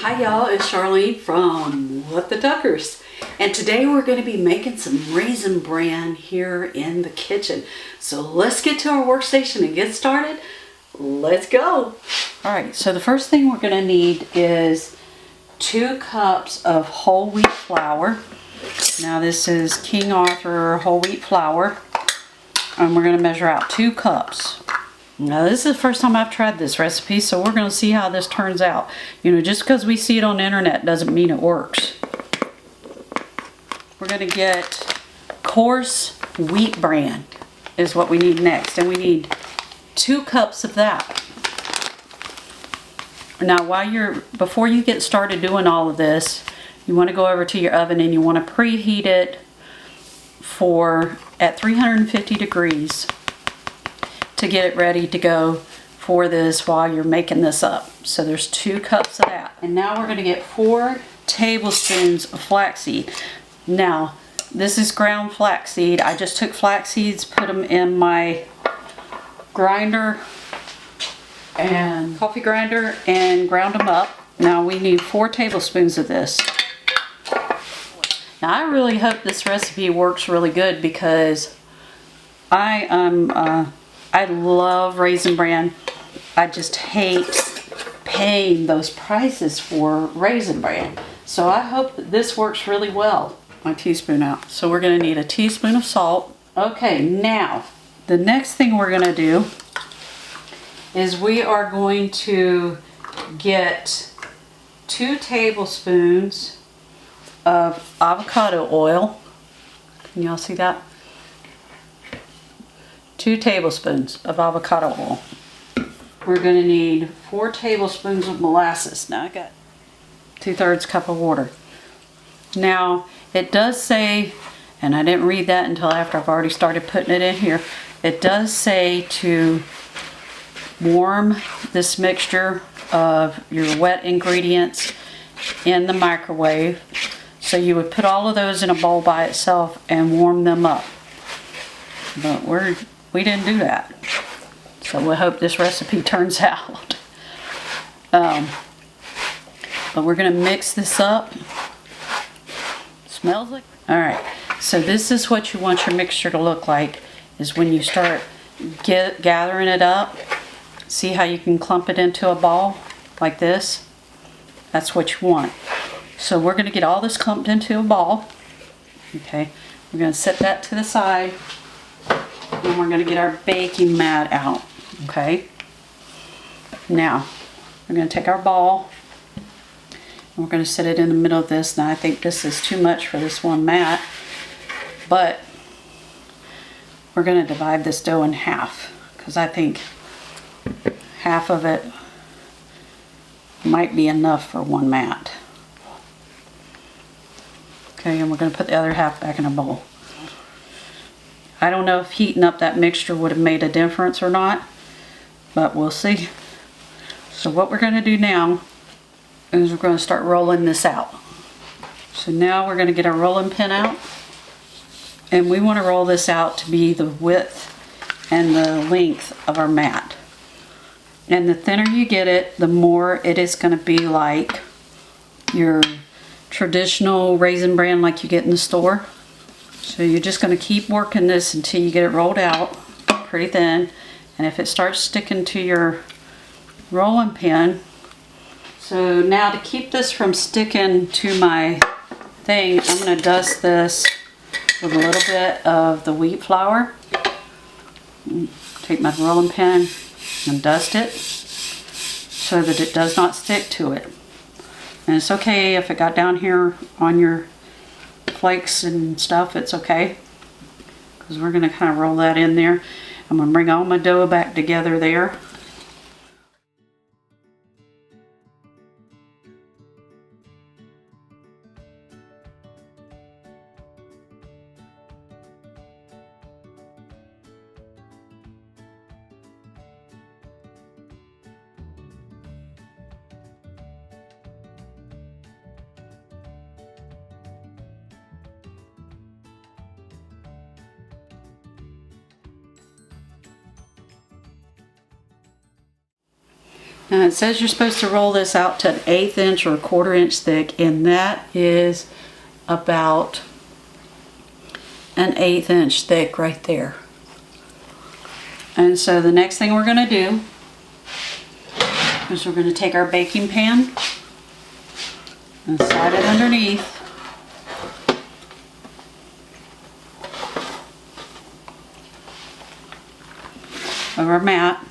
Hi y'all, it's Charlene from What the Duckers, and today we're going to be making some Raisin Bran here in the kitchen. So let's get to our workstation and get started. Let's go! Alright, so the first thing we're going to need is 2 cups of whole wheat flour. Now this is King Arthur whole wheat flour, and we're going to measure out 2 cups. Now this is the first time I've tried this recipe, so we're going to see how this turns out. You know, just because we see it on the internet doesn't mean it works. We're going to get coarse wheat bran is what we need next, and we need 2 cups of that. Now before you get started doing all of this, you want to go over to your oven and you want to preheat it at 350 degrees. To get it ready to go for this while you're making this up. So there's 2 cups of that. And now we're going to get 4 tablespoons of flaxseed. Now this is ground flaxseed. I just took flax seeds, put them in my grinder and coffee grinder and ground them up. Now we need 4 tablespoons of this. Now I really hope this recipe works really good because I love Raisin Bran. I just hate paying those prices for Raisin Bran. So I hope that this works really well. My teaspoon out. So we're going to need a teaspoon of salt. Okay, now the next thing we're going to do is we are going to get 2 tablespoons of avocado oil. Can y'all see that? 2 tablespoons of avocado oil. We're going to need 4 tablespoons of molasses. Now I got 2/3 cup of water. Now it does say, and I didn't read that until after I've already started putting it in here, it does say to warm this mixture of your wet ingredients in the microwave. So you would put all of those in a bowl by itself and warm them up. But we didn't do that. So we hope this recipe turns out. But we're going to mix this up. Smells like... Alright, so this is what you want your mixture to look like, is when you start gathering it up. See how you can clump it into a ball like this? That's what you want. So we're going to get all this clumped into a ball. Okay, we're going to set that to the side. And we're going to get our baking mat out. Okay. Now, we're going to take our ball. And we're going to set it in the middle of this. Now, I think this is too much for this one mat. But we're going to divide this dough in half. Because I think half of it might be enough for one mat. Okay, and we're going to put the other half back in a bowl. I don't know if heating up that mixture would have made a difference or not, but we'll see. So what we're going to do now is we're going to start rolling this out. So now we're going to get our rolling pin out, and we want to roll this out to be the width and the length of our mat. And the thinner you get it, the more it is going to be like your traditional Raisin Bran like you get in the store. So you're just going to keep working this until you get it rolled out pretty thin. And if it starts sticking to your rolling pin. So now to keep this from sticking to my thing, I'm going to dust this with a little bit of the wheat flour. Take my rolling pin and dust it so that it does not stick to it. And it's okay if it got down here on your flakes and stuff, it's okay, because we're going to kind of roll that in there. I'm going to bring all my dough back together there. Now it says you're supposed to roll this out to an 1/8 inch or 1/4 inch thick, and that is about an 1/8 inch thick right there. And so the next thing we're going to do is we're going to take our baking pan and slide it underneath. Of our mat.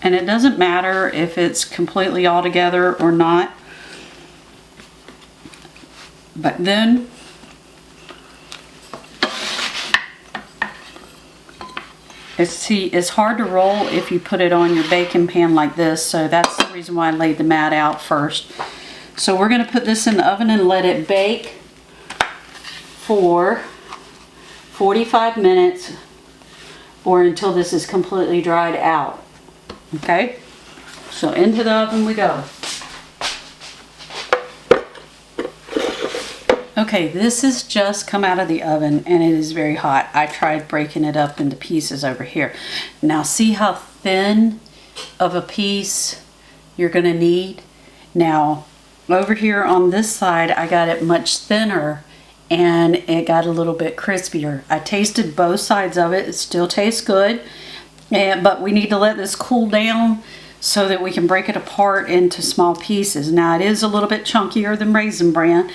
And it doesn't matter if it's completely all together or not. But then it's hard to roll if you put it on your baking pan like this, so that's the reason why I laid the mat out first. So we're going to put this in the oven and let it bake for 45 minutes or until this is completely dried out. Okay, so into the oven we go. Okay, this has just come out of the oven and it is very hot. I tried breaking it up into pieces over here. Now see how thin of a piece you're going to need? Now over here on this side I got it much thinner and it got a little bit crispier. I tasted both sides of it. It still tastes good, but we need to let this cool down so that we can break it apart into small pieces. Now it is a little bit chunkier than Raisin Bran.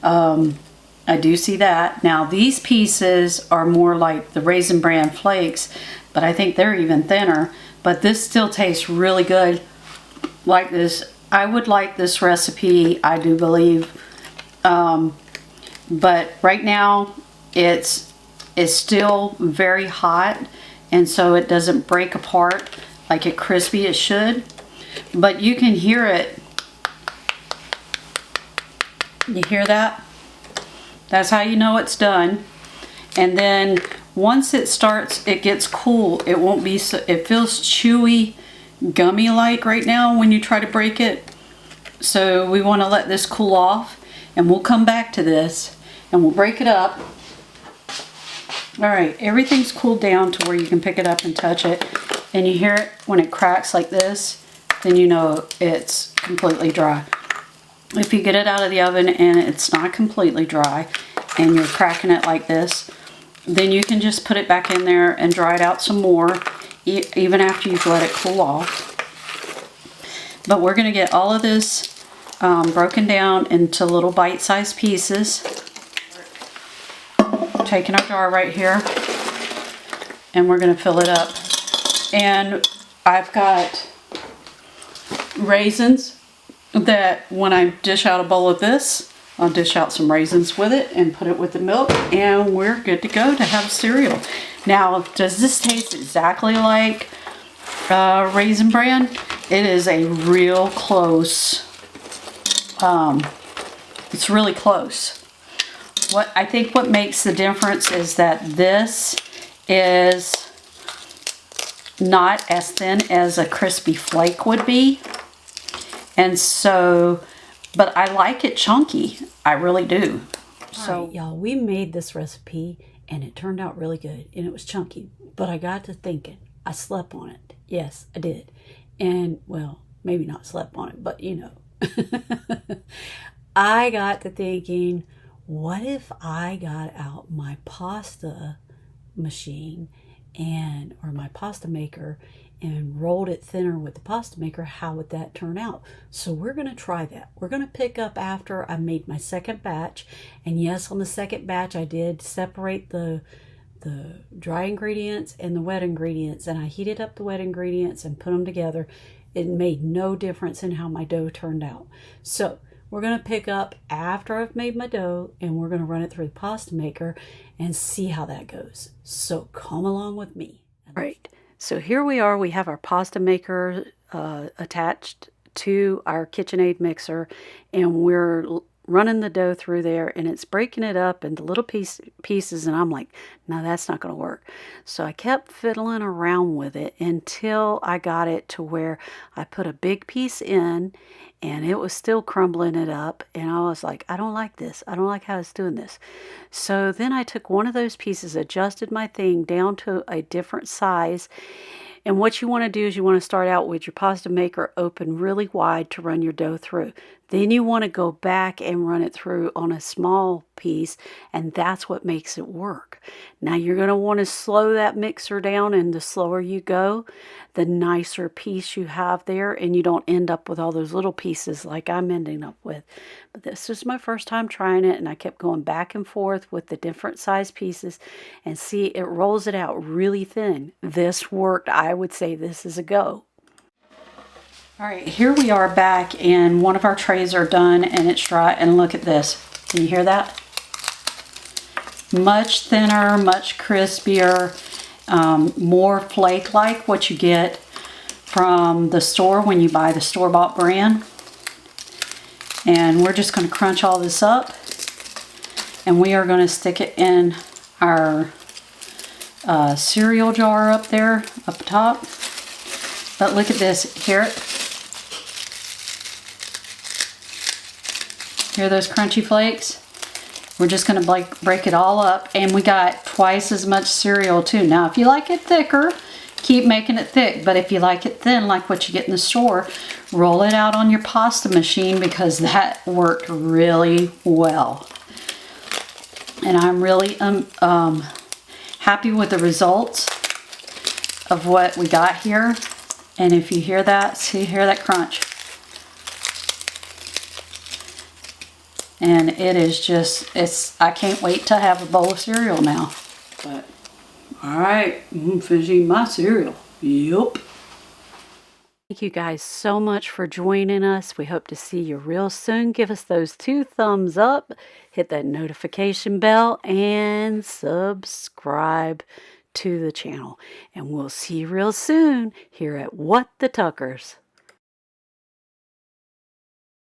I do see that. Now these pieces are more like the Raisin Bran flakes, but I think they're even thinner. But this still tastes really good like this. I would like this recipe, I do believe. But right now it's still very hot, and so it doesn't break apart like it crispy it should. But you can hear it. You hear that? That's how you know it's done. And then once it gets cool, it won't be so, it feels chewy, gummy like right now when you try to break it. So we want to let this cool off, and we'll come back to this and we'll break it up. Alright, everything's cooled down to where you can pick it up and touch it, and you hear it when it cracks like this, then you know it's completely dry. If you get it out of the oven and it's not completely dry and you're cracking it like this, then you can just put it back in there and dry it out some more, even after you've let it cool off. But we're going to get all of this broken down into little bite-sized pieces. Taking our jar right here, and we're going to fill it up. And I've got raisins that when I dish out a bowl of this, I'll dish out some raisins with it and put it with the milk, and we're good to go to have cereal. Now, does this taste exactly like Raisin Bran? It is a real close, it's really close. What makes the difference is that this is not as thin as a crispy flake would be. And so, but I like it chunky. I really do. So, right, y'all, we made this recipe and it turned out really good and it was chunky. But I got to thinking, I slept on it. Yes, I did. And, well, maybe not slept on it, but you know. I got to thinking, what if I got out my pasta machine or my pasta maker and rolled it thinner with the pasta maker? How would that turn out? So we're going to try that. We're going to pick up after I made my second batch. And yes, on the second batch, I did separate the dry ingredients and the wet ingredients. And I heated up the wet ingredients and put them together. It made no difference in how my dough turned out. So we're going to pick up after I've made my dough, and we're going to run it through the pasta maker and see how that goes. So come along with me. all right, so here we are. We have our pasta maker attached to our KitchenAid mixer, and we're running the dough through there, and it's breaking it up into little pieces, and I'm like, no, that's not going to work. So I kept fiddling around with it until I got it to where I put a big piece in, and it was still crumbling it up, and I was like, I don't like this. I don't like how it's doing this. So then I took one of those pieces, adjusted my thing down to a different size. And what you want to do is you want to start out with your pasta maker open really wide to run your dough through. Then you want to go back and run it through on a small piece, and that's what makes it work. Now you're going to want to slow that mixer down, and the slower you go, the nicer piece you have there, and you don't end up with all those little pieces like I'm ending up with. But this is my first time trying it, and I kept going back and forth with the different size pieces, and see, it rolls it out really thin. This worked. I would say this is a go. All right, here we are back, and one of our trays are done, and it's dry, and look at this. Can you hear that? Much thinner, much crispier, more flake-like what you get from the store when you buy the store-bought brand. And we're just going to crunch all this up, and we are going to stick it in our cereal jar up there, up top. But look at this, hear those crunchy flakes? We're just going to break it all up, and we got twice as much cereal too. Now if you like it thicker, keep making it thick, but if you like it thin like what you get in the store, roll it out on your pasta machine, because that worked really well. And I'm really happy with the results of what we got here. And if you hear that, hear that crunch. And it is just, I can't wait to have a bowl of cereal now. But, alright, I'm finishing my cereal. Yup. Thank you guys so much for joining us. We hope to see you real soon. Give us those 2 thumbs up, hit that notification bell, and subscribe to the channel. And we'll see you real soon here at What the Tuckers.